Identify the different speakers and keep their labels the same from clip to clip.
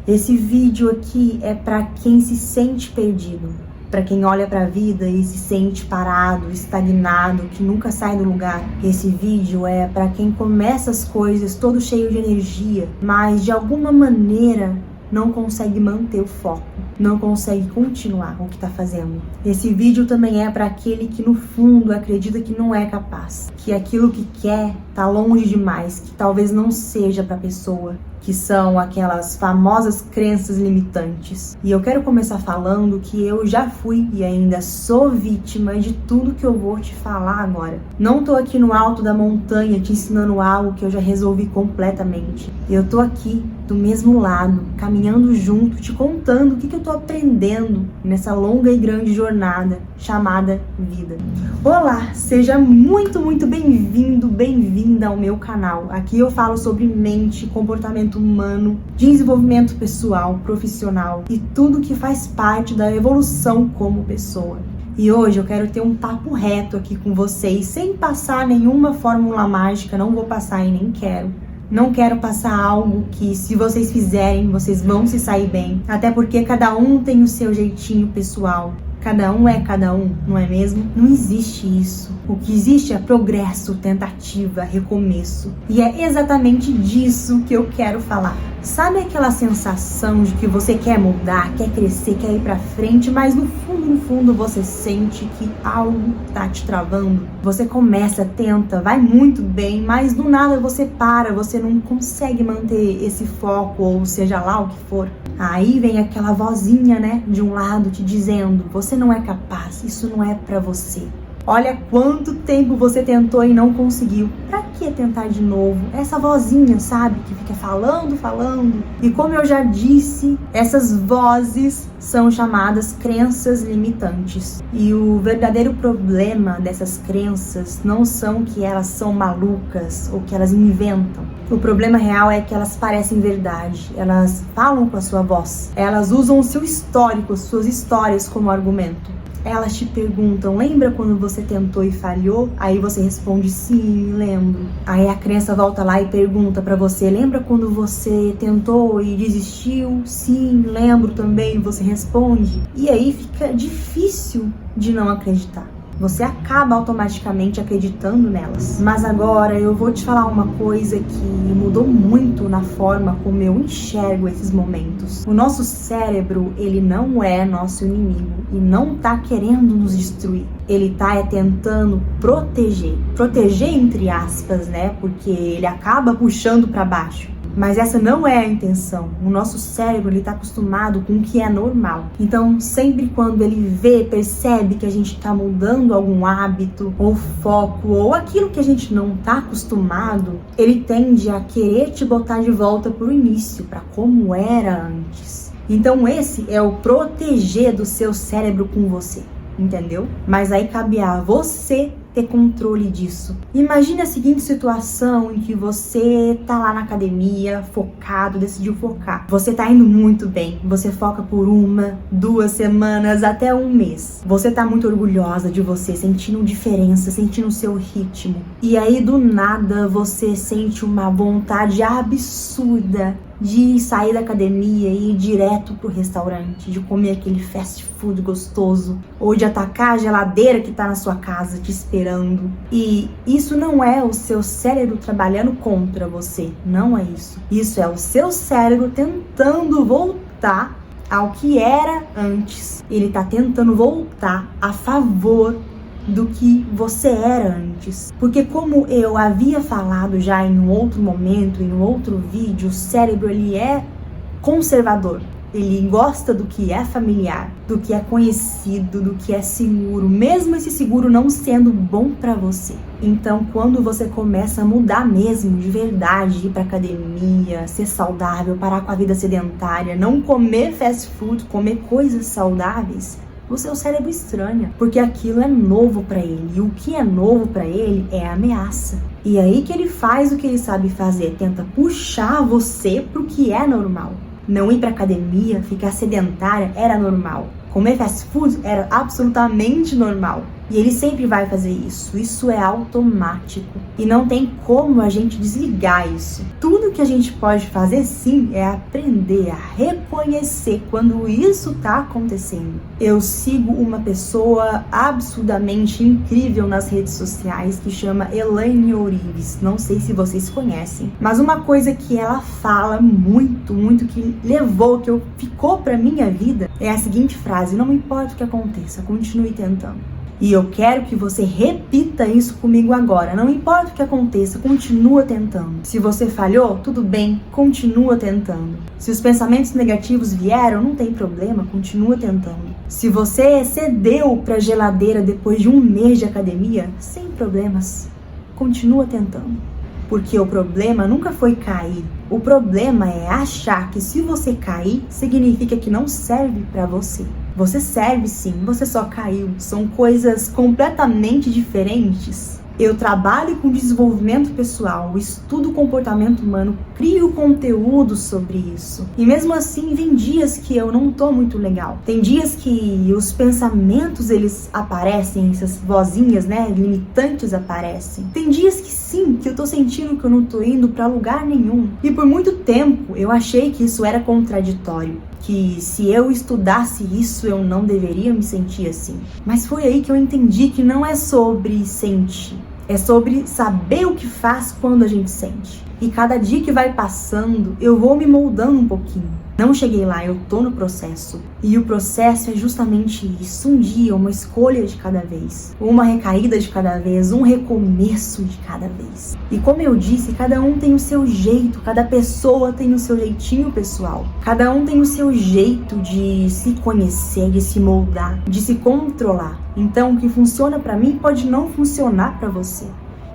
Speaker 1: Esse vídeo aqui é para quem se sente perdido, para quem olha para a vida e se sente parado, estagnado, que nunca sai do lugar. Esse vídeo é para quem começa as coisas todo cheio de energia, mas de alguma maneira não consegue manter o foco, não consegue continuar o que está fazendo. Esse vídeo também é para aquele que no fundo acredita que não é capaz, que aquilo que quer está longe demais, que talvez não seja para a pessoa, que são aquelas famosas crenças limitantes. E eu quero começar falando que eu já fui e ainda sou vítima de tudo que eu vou te falar agora. Não tô aqui no alto da montanha te ensinando algo que eu já resolvi completamente. Eu tô aqui do mesmo lado, caminhando junto, te contando o que eu tô aprendendo nessa longa e grande jornada chamada vida. Olá, seja muito bem-vindo, bem-vinda ao meu canal. Aqui eu falo sobre mente, comportamento humano, desenvolvimento pessoal, profissional e tudo que faz parte da evolução como pessoa. E hoje eu quero ter um papo reto aqui com vocês, sem passar nenhuma fórmula mágica, não vou passar e nem quero. Não quero passar algo que, se vocês fizerem, vocês vão se sair bem. Até porque cada um tem o seu jeitinho pessoal. Cada um é cada um, não é mesmo? Não existe isso. O que existe é progresso, tentativa, recomeço. E é exatamente disso que eu quero falar. Sabe aquela sensação de que você quer mudar, quer crescer, quer ir pra frente, mas no fundo você sente que algo tá te travando? Você começa, tenta, vai muito bem, mas do nada você para, você não consegue manter esse foco, ou seja lá o que for. Aí vem aquela vozinha, né, de um lado te dizendo: você não é capaz, isso não é pra você. Olha quanto tempo você tentou e não conseguiu. Pra que tentar de novo? Essa vozinha, sabe? Que fica falando. E como eu já disse, essas vozes são chamadas crenças limitantes. E o verdadeiro problema dessas crenças não são que elas são malucas ou que elas inventam. O problema real é que elas parecem verdade. Elas falam com a sua voz. Elas usam o seu histórico, suas histórias como argumento. Elas te perguntam: lembra quando você tentou e falhou? Aí você responde: sim, lembro. Aí a crença volta lá e pergunta pra você: lembra quando você tentou e desistiu? Sim, lembro também. Você responde. E aí fica difícil de não acreditar. Você acaba automaticamente acreditando nelas. Mas agora eu vou te falar uma coisa que mudou muito na forma como eu enxergo esses momentos. O nosso cérebro, ele não é nosso inimigo e não tá querendo nos destruir. Ele tá tentando proteger. Proteger entre aspas, né? Porque ele acaba puxando para baixo. Mas essa não é a intenção. O nosso cérebro, ele tá acostumado com o que é normal. Então, sempre quando ele percebe que a gente tá mudando algum hábito, ou foco, ou aquilo que a gente não tá acostumado, ele tende a querer te botar de volta pro início, para como era antes. Então, esse é o proteger do seu cérebro com você, entendeu? Mas aí cabe a você ter controle disso. Imagine a seguinte situação em que você tá lá na academia, focado, decidiu focar. Você tá indo muito bem. Você foca por 1, 2 semanas, até 1 mês. Você tá muito orgulhosa de você, sentindo diferença, sentindo o seu ritmo. E aí, do nada, você sente uma vontade absurda de sair da academia e ir direto pro restaurante, de comer aquele fast food gostoso, ou de atacar a geladeira que tá na sua casa te esperando. E isso não é o seu cérebro trabalhando contra você, não é isso. Isso é o seu cérebro tentando voltar ao que era antes. Ele tá tentando voltar a favor do que você era antes. Porque como eu havia falado já em um outro momento, em um outro vídeo, o cérebro, ele é conservador. Ele gosta do que é familiar, do que é conhecido, do que é seguro, mesmo esse seguro não sendo bom pra você. Então, quando você começa a mudar mesmo, de verdade, ir pra academia, ser saudável, parar com a vida sedentária, não comer fast food, comer coisas saudáveis, o seu cérebro estranha, porque aquilo é novo pra ele, e o que é novo pra ele é ameaça. E aí que ele faz o que ele sabe fazer, tenta puxar você pro que é normal. Não ir pra academia, ficar sedentária era normal. Comer fast food era absolutamente normal. E ele sempre vai fazer isso. Isso é automático. E não tem como a gente desligar isso. Tudo que a gente pode fazer, sim, é aprender a reconhecer quando isso tá acontecendo. Eu sigo uma pessoa absurdamente incrível nas redes sociais que chama Elaine Orives. Não sei se vocês conhecem. Mas uma coisa que ela fala muito, que ficou pra minha vida, é a seguinte frase: não importa o que aconteça, continue tentando. E eu quero que você repita isso comigo agora. Não importa o que aconteça, continua tentando. Se você falhou, tudo bem, continua tentando. Se os pensamentos negativos vieram, não tem problema, continua tentando. Se você cedeu para a geladeira depois de um mês de academia, sem problemas, continua tentando. Porque o problema nunca foi cair. O problema é achar que se você cair, significa que não serve para você. Você serve sim, você só caiu. São coisas completamente diferentes. Eu trabalho com desenvolvimento pessoal, estudo o comportamento humano, crio conteúdo sobre isso. E mesmo assim, tem dias que eu não tô muito legal. Tem dias que os pensamentos, eles aparecem, essas vozinhas, limitantes aparecem. Tem dias que sim, que eu tô sentindo que eu não tô indo pra lugar nenhum. E por muito tempo, eu achei que isso era contraditório. Que se eu estudasse isso, eu não deveria me sentir assim. Mas foi aí que eu entendi que não é sobre sentir. É sobre saber o que faz quando a gente sente. E cada dia que vai passando, eu vou me moldando um pouquinho. Não cheguei lá, eu tô no processo. E o processo é justamente isso. Um dia, uma escolha de cada vez. Uma recaída de cada vez. Um recomeço de cada vez. E como eu disse, cada um tem o seu jeito. Cada pessoa tem o seu jeitinho pessoal. Cada um tem o seu jeito de se conhecer, de se moldar, de se controlar. Então, o que funciona pra mim pode não funcionar pra você.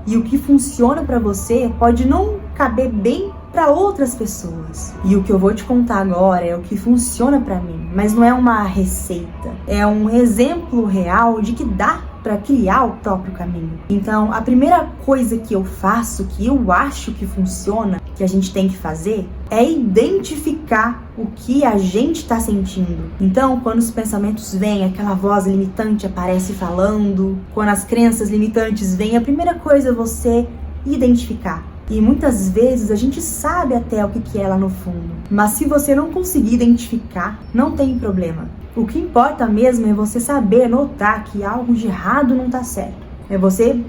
Speaker 1: E o que funciona pra você pode não caber bem para outras pessoas. E o que eu vou te contar agora é o que funciona para mim, mas não é uma receita, é um exemplo real de que dá para criar o próprio caminho. Então, a primeira coisa que eu faço, que eu acho que funciona, que a gente tem que fazer, é identificar o que a gente está sentindo. Então, quando os pensamentos vêm, aquela voz limitante aparece falando, quando as crenças limitantes vêm, a primeira coisa é você identificar. E muitas vezes a gente sabe até o que é lá no fundo. Mas se você não conseguir identificar, não tem problema. O que importa mesmo é você saber notar que algo de errado não tá certo. É você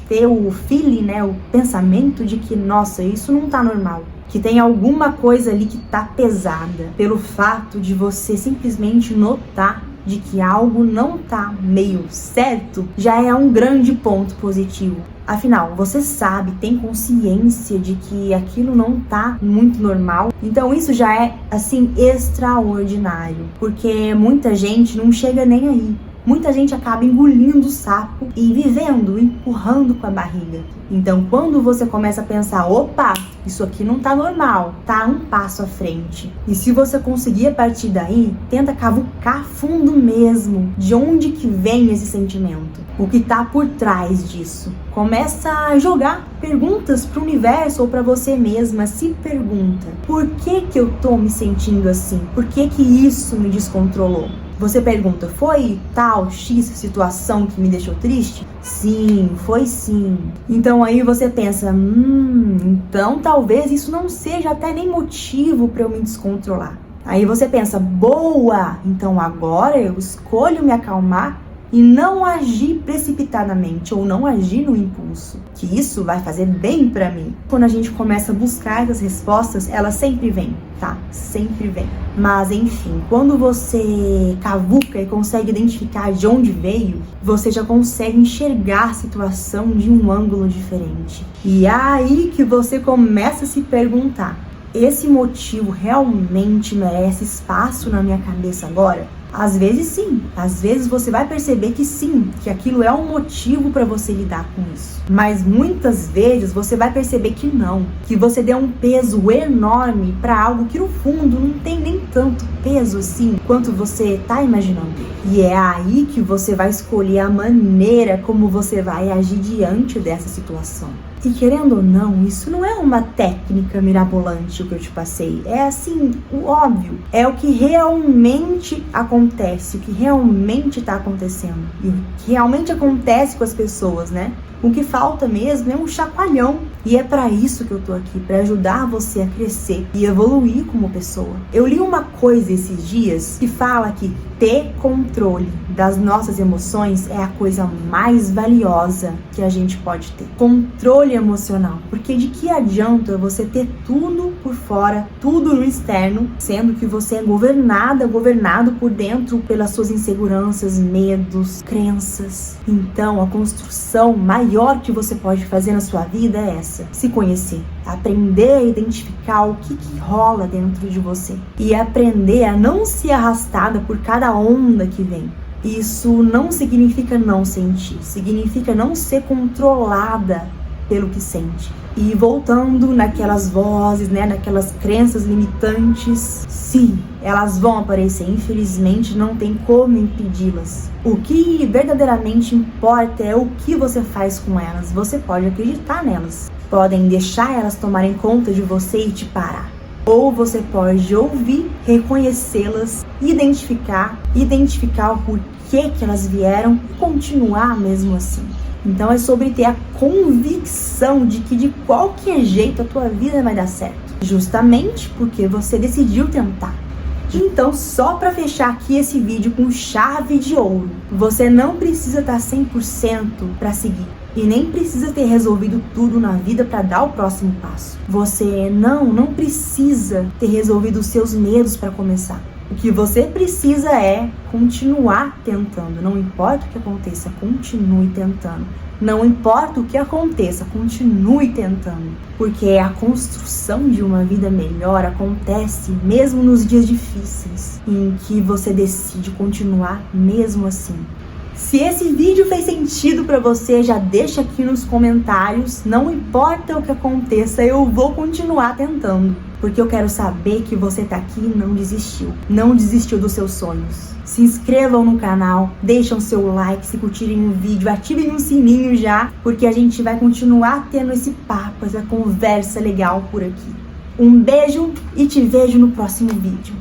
Speaker 1: ter o feeling, o pensamento de que, nossa, isso não tá normal. Que tem alguma coisa ali que tá pesada. Pelo fato de você simplesmente notar de que algo não tá meio certo, já é um grande ponto positivo. Afinal, você sabe, tem consciência de que aquilo não tá muito normal. Então isso já é, assim, extraordinário. Porque muita gente não chega nem aí. Muita gente acaba engolindo o sapo e vivendo, empurrando com a barriga. Então, quando você começa a pensar, opa, isso aqui não tá normal, tá um passo à frente. E se você conseguir a partir daí, tenta cavucar fundo mesmo, de onde que vem esse sentimento, o que tá por trás disso. Começa a jogar perguntas pro universo ou pra você mesma. Se pergunta, por que eu tô me sentindo assim? Por que isso me descontrolou? Você pergunta, foi tal X situação que me deixou triste? Sim, foi sim. Então aí você pensa, então talvez isso não seja até nem motivo para eu me descontrolar. Aí você pensa, boa, então agora eu escolho me acalmar e não agir precipitadamente ou não agir no impulso, que isso vai fazer bem pra mim. Quando a gente começa a buscar essas respostas, elas sempre vêm, tá? Sempre vêm. Mas enfim, quando você cavuca e consegue identificar de onde veio, você já consegue enxergar a situação de um ângulo diferente. E é aí que você começa a se perguntar, esse motivo realmente merece espaço na minha cabeça agora? Às vezes sim, às vezes você vai perceber que sim, que aquilo é um motivo para você lidar com isso. Mas muitas vezes você vai perceber que não, que você deu um peso enorme para algo que no fundo não tem nem tanto peso assim quanto você tá imaginando. E é aí que você vai escolher a maneira como você vai agir diante dessa situação. E querendo ou não, isso não é uma técnica mirabolante o que eu te passei. É assim, o óbvio. É o que realmente acontece, o que realmente tá acontecendo. E o que realmente acontece com as pessoas, né? O que falta mesmo é um chacoalhão. E é para isso que eu tô aqui, para ajudar você a crescer e evoluir como pessoa. Eu li uma coisa esses dias que fala que ter controle das nossas emoções é a coisa mais valiosa que a gente pode ter. Controle emocional. Porque de que adianta você ter tudo por fora, tudo no externo, sendo que você é governado por dentro pelas suas inseguranças, medos, crenças. Então, a construção maior que você pode fazer na sua vida é essa: se conhecer, aprender a identificar o que rola dentro de você e aprender a não ser arrastada por cada onda que vem. Isso não significa não sentir, significa não ser controlada pelo que sente. E voltando naquelas vozes, né, naquelas crenças limitantes, sim, elas vão aparecer, infelizmente não tem como impedi-las. O que verdadeiramente importa é o que você faz com elas. Você pode acreditar nelas, podem deixar elas tomarem conta de você e te parar. Ou você pode ouvir, reconhecê-las, identificar o porquê que elas vieram e continuar mesmo assim. Então é sobre ter a convicção de que de qualquer jeito a tua vida vai dar certo. Justamente porque você decidiu tentar. Então, só para fechar aqui esse vídeo com chave de ouro, você não precisa estar 100% para seguir. E nem precisa ter resolvido tudo na vida para dar o próximo passo. Você não precisa ter resolvido os seus medos para começar. O que você precisa é continuar tentando. Não importa o que aconteça, continue tentando. Não importa o que aconteça, continue tentando. Porque a construção de uma vida melhor acontece mesmo nos dias difíceis, em que você decide continuar mesmo assim. Se esse vídeo fez sentido pra você, já deixa aqui nos comentários. Não importa o que aconteça, eu vou continuar tentando. Porque eu quero saber que você tá aqui e não desistiu dos seus sonhos. Se inscrevam no canal, deixem o seu like se curtirem o vídeo, ativem o sininho já, porque a gente vai continuar tendo esse papo, essa conversa legal por aqui. Um beijo e te vejo no próximo vídeo.